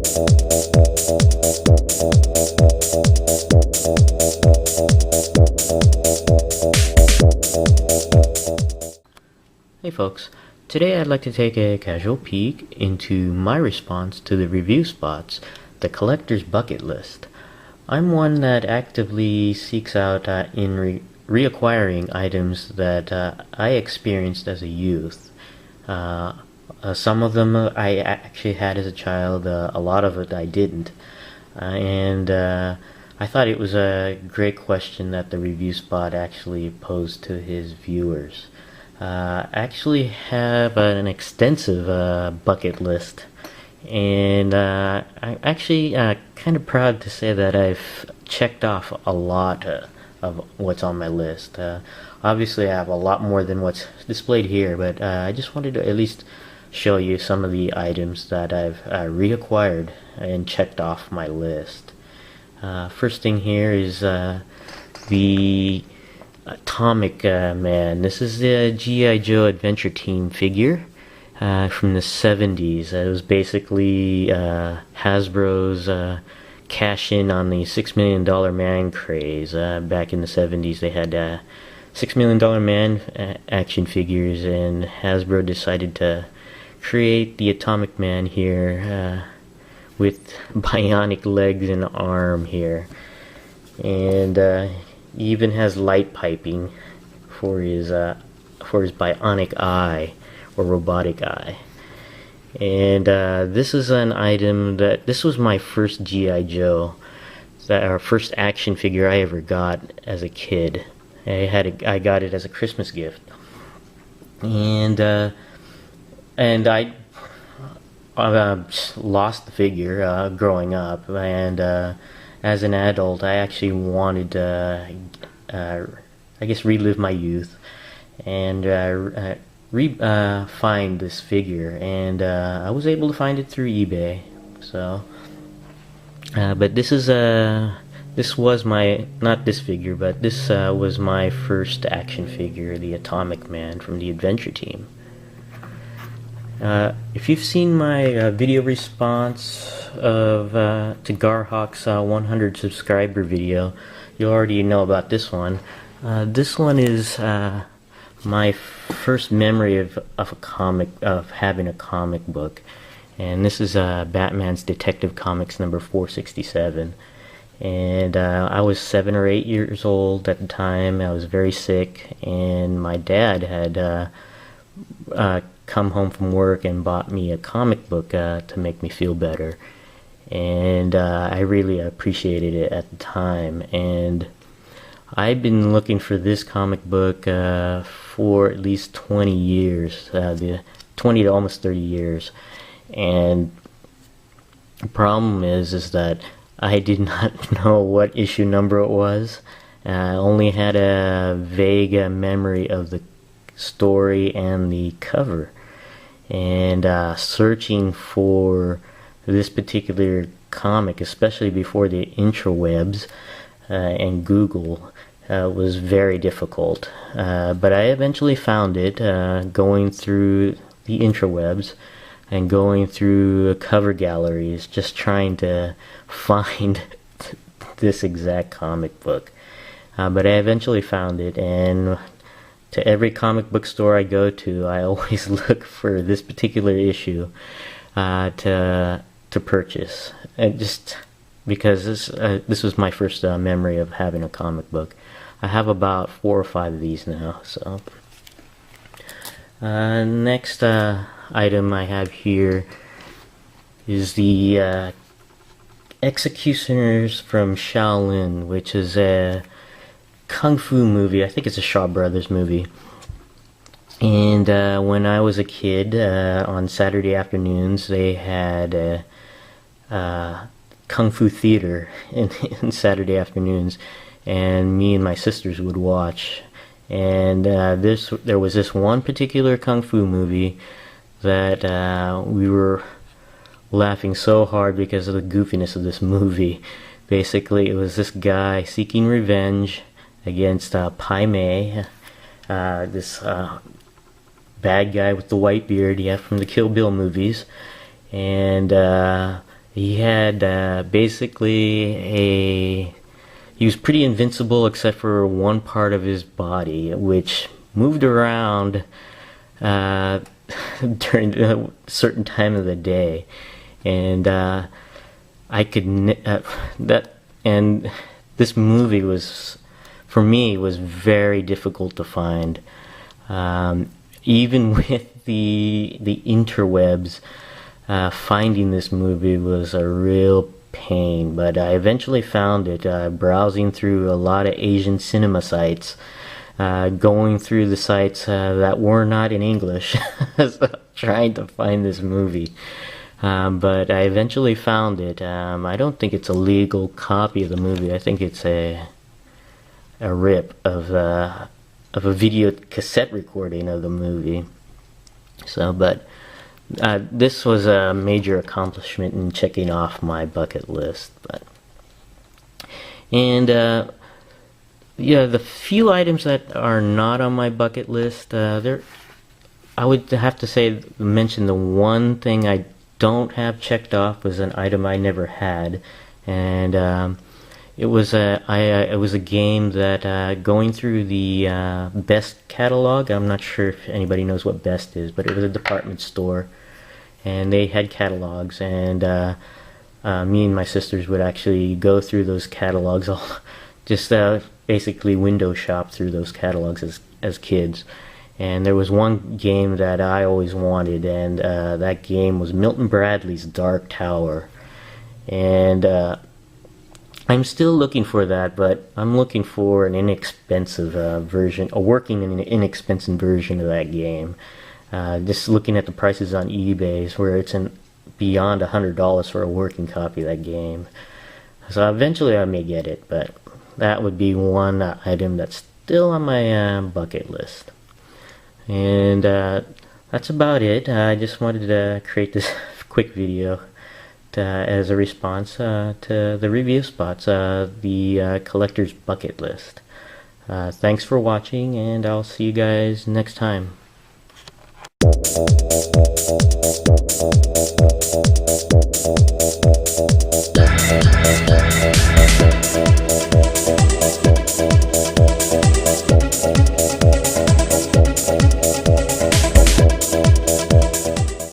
Hey folks, today I'd like to take a casual peek into my response to the review spots, the collector's bucket list. I'm one that actively seeks out in reacquiring items that I experienced as a youth. Some of them I actually had as a child, a lot of it I didn't. And I thought it was a great question that the review spot actually posed to his viewers. I actually have an extensive bucket list, and I'm actually kind of proud to say that I've checked off a lot of what's on my list. Obviously I have a lot more than what's displayed here, but I just wanted to at least show you some of the items that I've reacquired and checked off my list. First thing here is the Atomic Man. This is the G.I. Joe Adventure Team figure from the 70s. It was basically Hasbro's cash-in on the $6 Million Man craze. Back in the 70s they had $6 Million Man action figures, and Hasbro decided to create the Atomic Man here with bionic legs and arm here. And he even has light piping for his bionic eye or robotic eye. And this is an item this was my first G.I. Joe, our first action figure I ever got as a kid. I got it as a Christmas gift, and I lost the figure growing up, and as an adult I actually wanted to I guess relive my youth and find this figure, and I was able to find it through eBay. So but this was my, not this figure, but this was my first action figure, the Atomic Man from the Adventure Team. If you've seen my video response of to Garhawk's 100 subscriber video, you already know about this one. This one is my first memory of having a comic book, and this is Batman's Detective Comics number 467. And I was 7 or 8 years old at the time. I was very sick, and my dad had come home from work and bought me a comic book to make me feel better, and I really appreciated it at the time. And I've been looking for this comic book for at least 20 years, 20 to almost 30 years. And the problem is that I did not know what issue number it was. I only had a vague memory of the story and the cover. And searching for this particular comic, especially before the intrawebs and Google, was very difficult. But I eventually found it, going through the intrawebs and going through cover galleries, just trying to find this exact comic book. But I eventually found it, and to every comic book store I go to, I always look for this particular issue to purchase, and just because this was my first memory of having a comic book. I have about 4 or 5 of these now. So next item I have here is the Executioners from Shaolin, which is a kung fu movie. I think it's a Shaw Brothers movie. And when I was a kid, on Saturday afternoons, they had a kung fu theater in Saturday afternoons, and me and my sisters would watch. And there was this one particular kung fu movie that we were laughing so hard because of the goofiness of this movie. Basically, it was this guy seeking revenge against Pai Mei, this bad guy with the white beard, yeah, from the Kill Bill movies. And He had he was pretty invincible except for one part of his body, which moved around during a certain time of the day, and this movie was, for me, was very difficult to find. Even with the interwebs, finding this movie was a real pain, but I eventually found it browsing through a lot of Asian cinema sites, going through the sites that were not in English, trying to find this movie. But I eventually found it. I don't think it's a legal copy of the movie. I think it's a rip of a video cassette recording of the movie. So, but this was a major accomplishment in checking off my bucket list. Yeah, the few items that are not on my bucket list, I would have to mention the one thing I don't have checked off was an item I never had, and it was a game that, going through the Best catalog, I'm not sure if anybody knows what Best is, but it was a department store, and they had catalogs, and me and my sisters would actually go through those catalogs, just basically window shop through those catalogs as kids. And there was one game that I always wanted, and that game was Milton Bradley's Dark Tower. And I'm still looking for that, but I'm looking for an inexpensive version, a working and inexpensive version of that game. Just looking at the prices on eBay, where it's beyond $100 for a working copy of that game. So eventually I may get it, but that would be one item that's still on my bucket list. And that's about it. I just wanted to create this quick video as a response to the review spots, the collector's bucket list. Thanks for watching, and I'll see you guys next time.